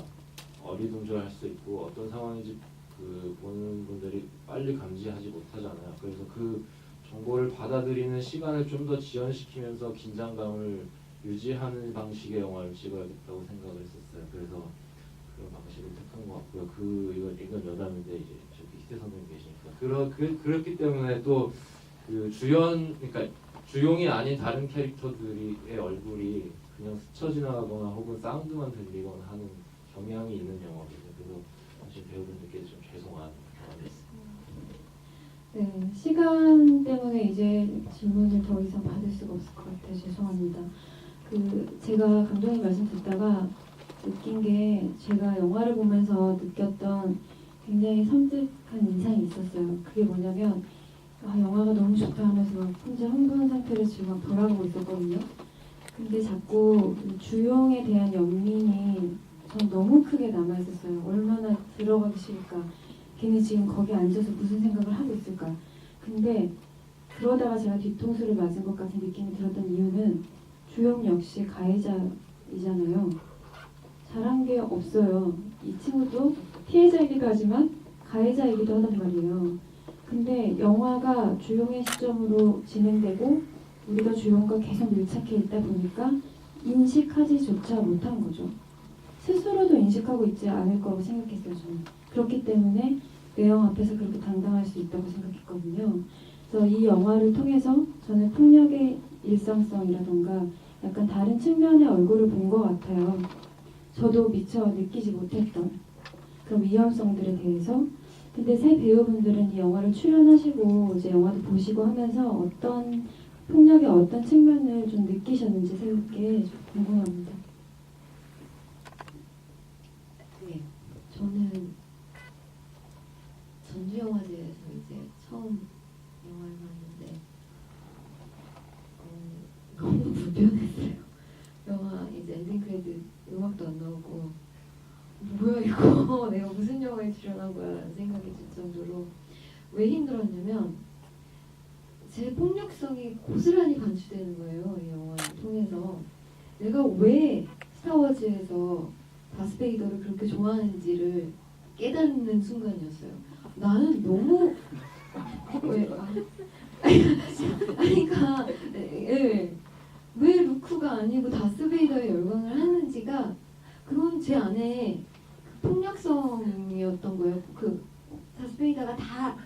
어리둥절할 수 있고, 어떤 상황인지 그 보는 분들이 빨리 감지하지 못하잖아요. 그래서 그 정보를 받아들이는 시간을 좀 더 지연시키면서 긴장감을 유지하는 방식의 영화를 찍어야겠다고 생각을 했었어요. 그래서 그런 방식을 택한 것 같고요. 이건 여담인데 이제 저기 희태 선생님 계시니까 그렇기 때문에 또 그 그러니까 주용이 아닌 다른 캐릭터들의 얼굴이 그냥 스쳐 지나가거나 혹은 사운드만 들리거나 하는 경향이 있는 영화거든요. 그래서 사실 배우분들께 좀 죄송한 경험이었습니다. 네, 시간 때문에 이제 질문을 더 이상 받을 수가 없을 것 같아요. 죄송합니다. 제가 감독님 말씀 듣다가 느낀 게, 제가 영화를 보면서 느꼈던 굉장히 섬뜩한 인상이 있었어요. 그게 뭐냐면, 영화가 너무 좋다 하면서 막 혼자 흥분 상태로 지금 막 돌아가고 있었거든요. 근데 자꾸 주용에 대한 연민이 전 너무 크게 남아있었어요. 얼마나 들어가기 싫을까. 걔는 지금 거기 앉아서 무슨 생각을 하고 있을까. 근데 그러다가 제가 뒤통수를 맞은 것 같은 느낌이 들었던 이유는 주영 역시 가해자이잖아요. 잘한 게 없어요. 이 친구도 피해자이기도 하지만 가해자이기도 하단 말이에요. 근데 영화가 주용의 시점으로 진행되고 우리가 주용과 계속 밀착해 있다 보니까 인식하지조차 못한 거죠. 스스로도 인식하고 있지 않을 거라고 생각했어요. 저는. 그렇기 때문에 매형 앞에서 그렇게 당당할 수 있다고 생각했거든요. 그래서 이 영화를 통해서 저는 폭력의 일상성이라던가 약간 다른 측면의 얼굴을 본 것 같아요. 저도 미처 느끼지 못했던 그런 위험성들에 대해서. 근데 새 배우분들은 이 영화를 출연하시고 이제 영화도 보시고 하면서 어떤 폭력의 어떤 측면을 좀 느끼셨는지 새롭게 좀 궁금합니다. 네, 저는 전주영화제에서 이제 처음 영화를 봤는데 너무 불편했어요. 영화 이제 엔딩 크레딧 음악도 안 나오고 뭐야 이거 내가 무슨 영화에 출연한 거야 라는 생각이 들 정도로 왜 힘들었냐면 제 폭력성이 고스란히 반추되는 거예요. 이 영화를 통해서 내가 왜 스타워즈에서 다스베이더를 그렇게 좋아하는지를 깨닫는 순간이었어요. 나는 너무 왜 그러니까 예. 왜 루크가 아니고 다스베이더에 열광을 하는지가 그건 제 안에 폭력성이었던 거예요. 그 다스베이더가 다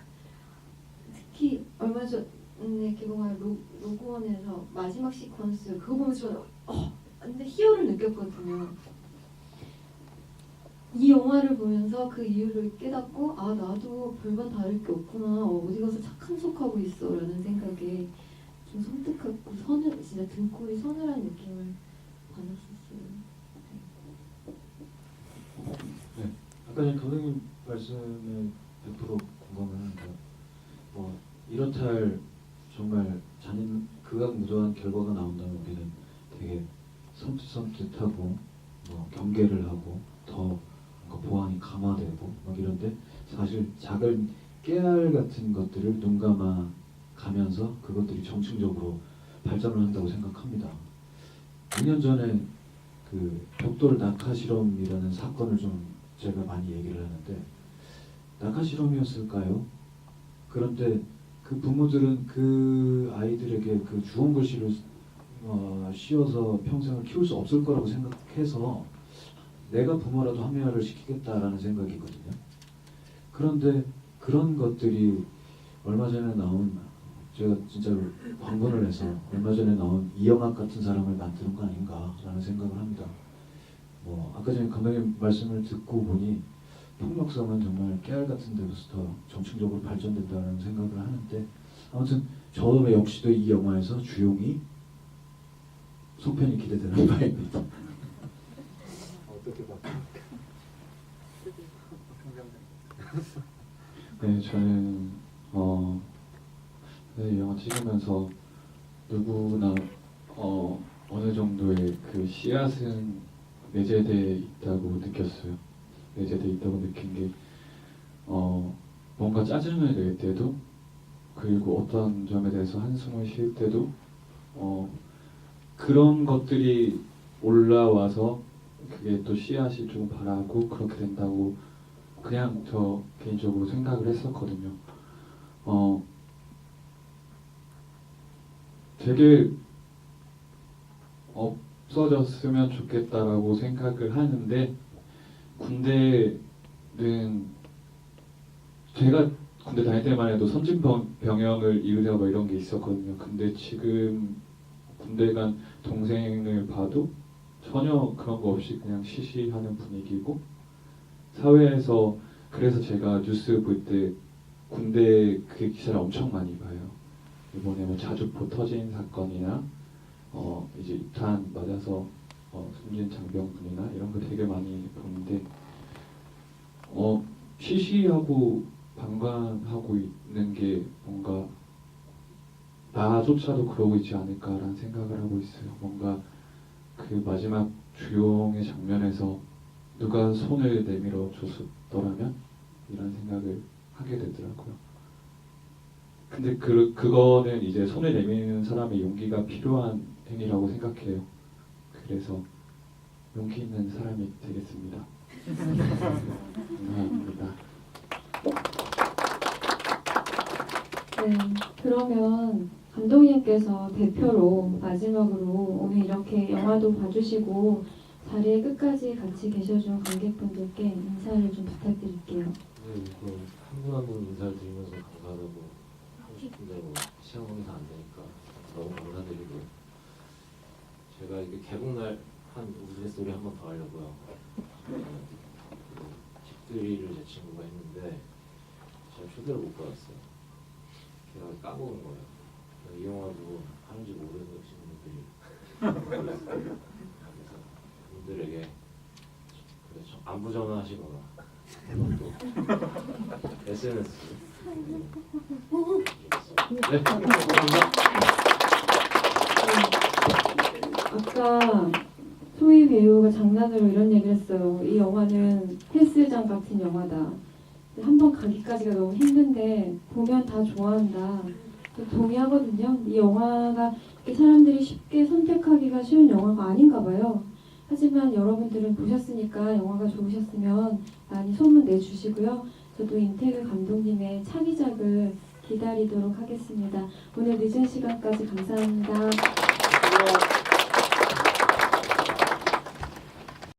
특히 얼마 전에 개봉한 로그원에서 마지막 시퀀스 그거 보면서 저는 근데 희열을 느꼈거든요. 이 영화를 보면서 그 이유를 깨닫고 아 나도 별반 다를 게 없구나 어디 가서 착한 척하고 있어 라는 생각에 좀 섬뜩하고 진짜 등골이 서늘한 느낌을 받았었어요. 네, 아까 전 감독님 말씀에 100% 공감을 하는데 이렇다 할 정말 잔인 극악무도한 결과가 나온다면 우리는 되게 섬찟하고 경계를 하고 더 뭔가 보안이 강화되고 막 이런데 사실 작은 깨알 같은 것들을 눈 감아 가면서 그것들이 정층적으로 발전을 한다고 생각합니다. 2년 전에 그 벽돌 낙하 실험이라는 사건을 좀 제가 많이 얘기를 하는데 낙하 실험이었을까요? 그런데 그 부모들은 그 아이들에게 그 주홍 글씨를 씌워서 평생을 키울 수 없을 거라고 생각해서 내가 부모라도 합리화를 시키겠다라는 생각이거든요. 그런데 그런 것들이 얼마 전에 나온 제가 진짜로 광분을 해서 얼마 전에 나온 이영학 같은 사람을 만드는 거 아닌가라는 생각을 합니다. 아까 전에 감독님 말씀을 듣고 보니 폭력성은 정말 깨알 같은 데부터 정층적으로 발전된다는 생각을 하는데 아무튼 저 역시도 이 영화에서 주용이 속편이 기대되는 바입니다. 어떻게 봐? 네, 저는 이 영화 찍으면서 누구나 어느 정도의 그 씨앗은 내재돼 있다고 느꼈어요. 내재돼 있다고 느낀 게 뭔가 짜증을 낼 때도 그리고 어떤 점에 대해서 한숨을 쉴 때도 그런 것들이 올라와서 그게 또 씨앗이 좀 발하고 그렇게 된다고 그냥 저 개인적으로 생각을 했었거든요. 되게 없어졌으면 좋겠다라고 생각을 하는데 군대는 제가 군대 다닐 때만 해도 선진병영을 이으려 뭐 이런 게 있었거든요. 근데 지금 군대 간 동생을 봐도 전혀 그런 거 없이 그냥 시시하는 분위기고 사회에서 그래서 제가 뉴스 볼 때 군대 그 기사를 엄청 많이 봐요. 이번에 뭐 자주포 터진 사건이나 이제 입탄 맞아서 숨진 장병분이나 이런 거 되게 많이 보는데 시시하고 방관하고 있는 게 뭔가 나조차도 그러고 있지 않을까라는 생각을 하고 있어요. 뭔가 그 마지막 주용의 장면에서 누가 손을 내밀어 줬더라면 이런 생각을 하게 되더라고요. 근데 그거는 이제 손을 내미는 사람의 용기가 필요한 행위라고 생각해요. 그래서 용기 있는 사람이 되겠습니다. 감사합니다. 네, 그러면 감독님께서 대표로 마지막으로 오늘 이렇게 영화도 봐주시고 자리에 끝까지 같이 계셔준 관객분들께 인사를 좀 부탁드릴게요. 네, 한 분 한 분 인사를 드리면서 감사하다고 하고 싶은데 뭐 시간 관계상 안 되니까 너무 감사드리고 제가 이게 개봉날 한 우스갯소리 한 번 더 하려고요. 집들이를 제 친구가 했는데 제가 초대를 못 받았어요. 걔가 까먹은 거예요. 이 영화도 하는지 모르시는 분들이 그래서 분들에게 안부 전화하시거나 또 SNS 네, 감사합니다. 아까 소희 배우가 장난으로 이런 얘기를 했어요. 이 영화는 헬스장 같은 영화다. 한번 가기까지가 너무 힘든데 보면 다 좋아한다. 동의하거든요. 이 영화가 사람들이 쉽게 선택하기가 쉬운 영화가 아닌가 봐요. 하지만 여러분들은 보셨으니까 영화가 좋으셨으면 많이 소문 내주시고요. 저도 임태규 감독님의 차기작을 기다리도록 하겠습니다. 오늘 늦은 시간까지 감사합니다.